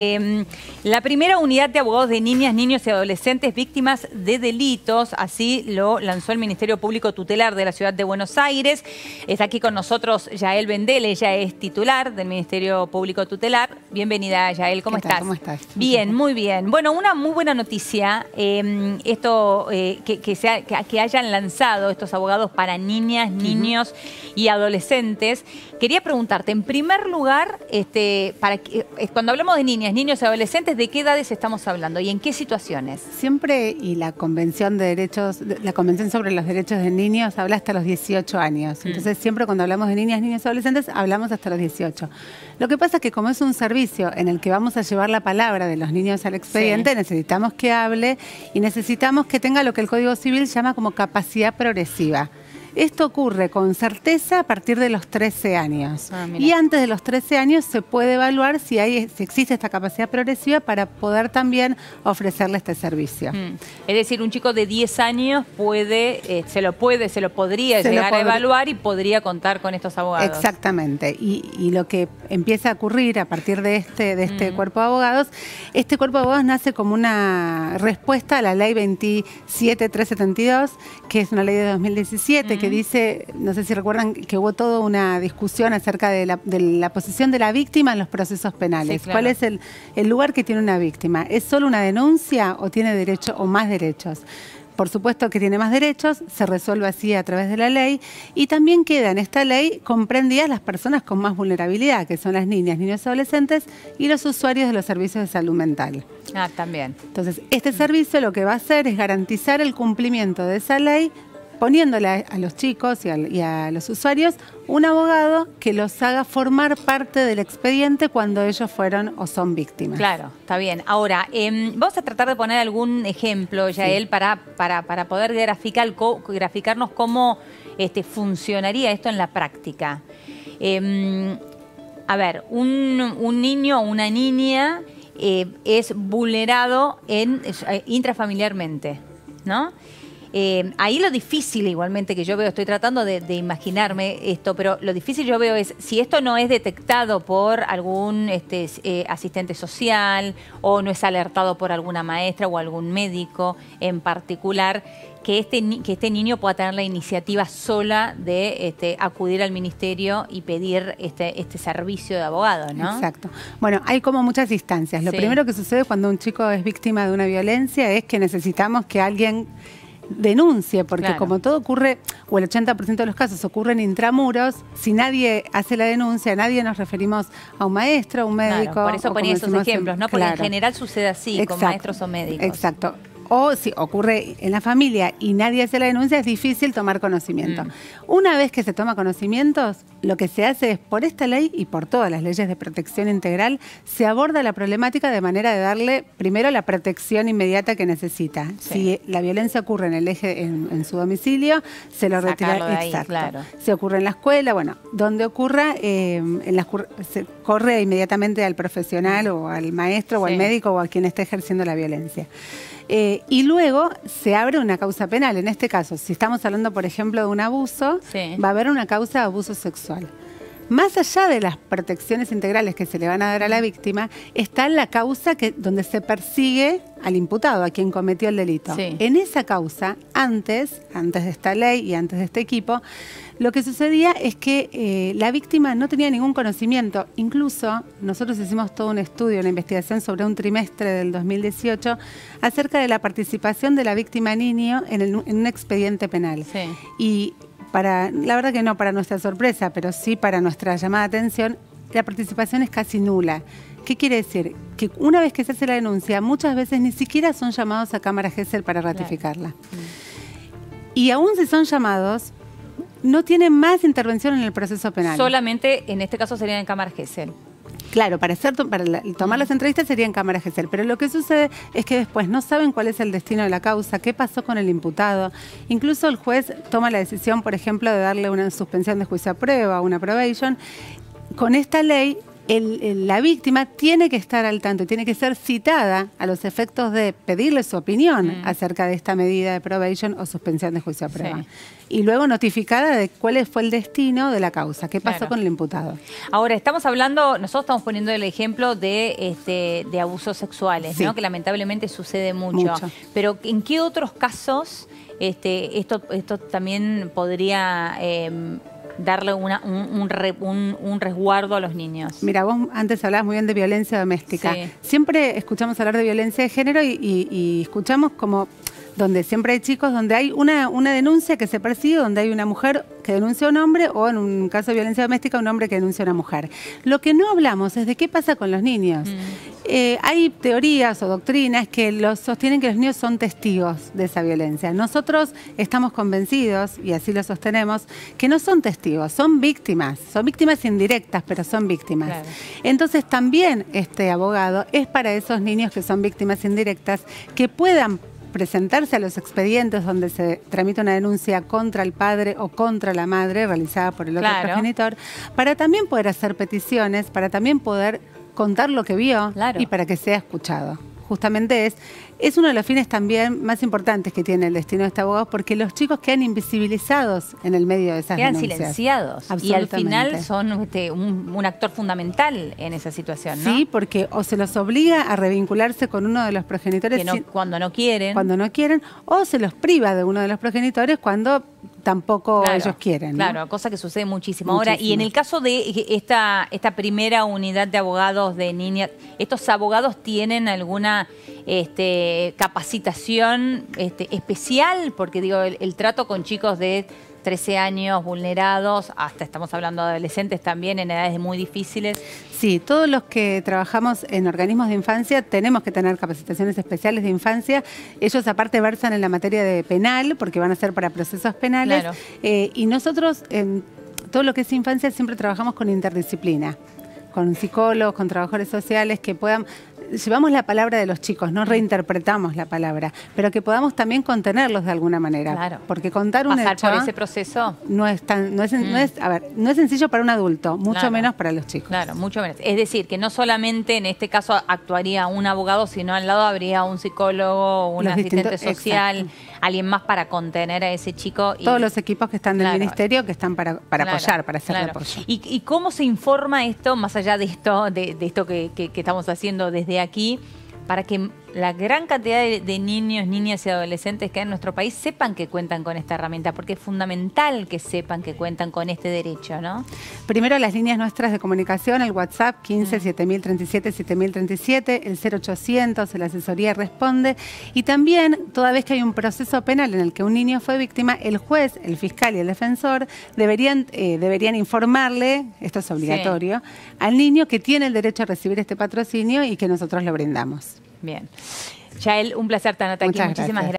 La primera unidad de abogados de niñas, niños y adolescentes víctimas de delitos, así lo lanzó el Ministerio Público Tutelar de la Ciudad de Buenos Aires. Está aquí con nosotros Yael Bendel, ella es titular del Ministerio Público Tutelar. Bienvenida, Yael, ¿cómo estás? ¿Cómo estás? Bien, muy bien. Bueno, una muy buena noticia, que hayan lanzado estos abogados para niñas, niños y adolescentes. Quería preguntarte, en primer lugar, cuando hablamos de niñas, niños y adolescentes, ¿de qué edades estamos hablando y en qué situaciones? Siempre, y la Convención sobre los Derechos de Niños habla hasta los 18 años. Entonces, siempre cuando hablamos de niñas, niños y adolescentes, hablamos hasta los 18. Lo que pasa es que como es un servicio en el que vamos a llevar la palabra de los niños al expediente, necesitamos que hable y necesitamos que tenga lo que el Código Civil llama como capacidad progresiva. Esto ocurre con certeza a partir de los 13 años. Y antes de los 13 años se puede evaluar si existe esta capacidad progresiva para poder también ofrecerle este servicio. Es decir, un chico de 10 años se lo podría llegar a evaluar y podría contar con estos abogados. Exactamente. Y lo que empieza a ocurrir a partir de este cuerpo de abogados, este cuerpo de abogados nace como una respuesta a la ley 27372, que es una ley de 2017, que dice, no sé si recuerdan, que hubo toda una discusión acerca de la posición de la víctima en los procesos penales. Sí, claro. ¿Cuál es el lugar que tiene una víctima? ¿Es solo una denuncia o tiene derecho o más derechos? Por supuesto que tiene más derechos, se resuelve así a través de la ley, y también queda en esta ley comprendidas las personas con más vulnerabilidad, que son las niñas, niños y adolescentes y los usuarios de los servicios de salud mental. Ah, también. Entonces, este servicio lo que va a hacer es garantizar el cumplimiento de esa ley, poniéndole a los chicos y a los usuarios un abogado que los haga formar parte del expediente cuando ellos fueron o son víctimas. Claro, está bien. Ahora, vamos a tratar de poner algún ejemplo, Yael, para poder graficarnos cómo funcionaría esto en la práctica. A ver, un niño o una niña es vulnerado intrafamiliarmente, ¿no? Ahí lo difícil igualmente que yo veo, estoy tratando de imaginarme esto, pero lo difícil yo veo es, si esto no es detectado por algún asistente social o no es alertado por alguna maestra o algún médico en particular, que este niño pueda tener la iniciativa sola de acudir al ministerio y pedir este servicio de abogado, ¿no? Exacto. Bueno, hay como muchas instancias. Lo primero que sucede cuando un chico es víctima de una violencia es que necesitamos que alguien denuncie, porque como todo ocurre, o el 80% de los casos ocurren intramuros, si nadie hace la denuncia, nadie nos referimos a un maestro, a un médico. Por eso ponía esos ejemplos, ¿no? Porque en general sucede así, con maestros o médicos. Exacto. O si ocurre en la familia y nadie hace la denuncia, es difícil tomar conocimiento. Una vez que se toma conocimientos, lo que se hace es, por esta ley y por todas las leyes de protección integral, se aborda la problemática de manera de darle primero la protección inmediata que necesita. Si la violencia ocurre en su domicilio, se lo retira. Exacto. Claro. Si ocurre en la escuela, bueno, donde ocurra, se corre inmediatamente al profesional o al maestro o al médico o a quien esté ejerciendo la violencia. Y luego se abre una causa penal. En este caso, si estamos hablando, por ejemplo, de un abuso, va a haber una causa de abuso sexual. Más allá de las protecciones integrales que se le van a dar a la víctima, está la causa donde se persigue al imputado, a quien cometió el delito. En esa causa, antes de esta ley y antes de este equipo, lo que sucedía es que la víctima no tenía ningún conocimiento. Incluso nosotros hicimos todo un estudio, una investigación sobre un trimestre del 2018 acerca de la participación de la víctima niño en un expediente penal. Y la verdad que no para nuestra sorpresa, pero sí para nuestra llamada de atención, la participación es casi nula. ¿Qué quiere decir? Que una vez que se hace la denuncia, muchas veces ni siquiera son llamados a Cámara Gesell para ratificarla. Y aún si son llamados, no tienen más intervención en el proceso penal. Solamente, en este caso, serían en Cámara Gesell. Claro, para tomar las entrevistas sería en Cámara Gesell, pero lo que sucede es que después no saben cuál es el destino de la causa, qué pasó con el imputado. Incluso el juez toma la decisión, por ejemplo, de darle una suspensión de juicio a prueba, una probation. Con esta ley la víctima tiene que estar al tanto, tiene que ser citada a los efectos de pedirle su opinión acerca de esta medida de probation o suspensión de juicio a prueba. Sí. Y luego notificada de cuál fue el destino de la causa, qué pasó con el imputado. Ahora, estamos hablando, nosotros estamos poniendo el ejemplo de abusos sexuales, ¿no? Que lamentablemente sucede mucho. Pero ¿en qué otros casos esto también podría darle un resguardo a los niños? Mira, vos antes hablabas muy bien de violencia doméstica. Sí. Siempre escuchamos hablar de violencia de género y escuchamos como donde siempre hay chicos, donde hay una denuncia que se persigue, donde hay una mujer que denuncia a un hombre o en un caso de violencia doméstica un hombre que denuncia a una mujer. Lo que no hablamos es de qué pasa con los niños. Hay teorías o doctrinas que sostienen que los niños son testigos de esa violencia. Nosotros estamos convencidos, y así lo sostenemos, que no son testigos, son víctimas indirectas, pero son víctimas. Claro. Entonces también este abogado es para esos niños que son víctimas indirectas, que puedan presentarse a los expedientes donde se tramita una denuncia contra el padre o contra la madre realizada por el otro progenitor, para también poder hacer peticiones, para también poder contar lo que vio y para que sea escuchado. Justamente es uno de los fines también más importantes que tiene el destino de este abogado, porque los chicos quedan invisibilizados en el medio de esas denuncias. Quedan silenciados. Y al final son un actor fundamental en esa situación, ¿no? Sí, porque o se los obliga a revincularse con uno de los progenitores cuando no quieren. Cuando no quieren, o se los priva de uno de los progenitores cuando tampoco ellos quieren, ¿no? Claro, cosa que sucede muchísimo. Ahora, y en el caso de esta primera unidad de abogados de niñas, ¿estos abogados tienen alguna capacitación especial? Porque digo, el trato con chicos de 13 años vulnerados, hasta estamos hablando de adolescentes también en edades muy difíciles. Sí, todos los que trabajamos en organismos de infancia tenemos que tener capacitaciones especiales de infancia. Ellos aparte versan en la materia de penal, porque van a ser para procesos penales. Claro. Y nosotros, en todo lo que es infancia, siempre trabajamos con interdisciplina, con psicólogos, con trabajadores sociales que puedan... Llevamos la palabra de los chicos, no reinterpretamos la palabra, pero que podamos también contenerlos de alguna manera. Claro. Porque contar un hecho... Pasar por ese proceso. No es sencillo para un adulto, mucho menos para los chicos. Claro, mucho menos. Es decir, que no solamente en este caso actuaría un abogado, sino al lado habría un psicólogo, un asistente social, alguien más para contener a ese chico. Todos los equipos que están del ministerio que están para apoyar, para hacerle apoyo. ¿Y cómo se informa esto, más allá de esto que estamos haciendo desde aquí, para que la gran cantidad de niños, niñas y adolescentes que hay en nuestro país sepan que cuentan con esta herramienta? Porque es fundamental que sepan que cuentan con este derecho, ¿no? Primero, las líneas nuestras de comunicación, el WhatsApp 15 7037 7037, el 0800, la asesoría responde. Y también, toda vez que hay un proceso penal en el que un niño fue víctima, el juez, el fiscal y el defensor deberían informarle, esto es obligatorio, al niño que tiene el derecho a recibir este patrocinio y que nosotros lo brindamos. Bien. Yael, un placer tenerte aquí. Muchísimas gracias.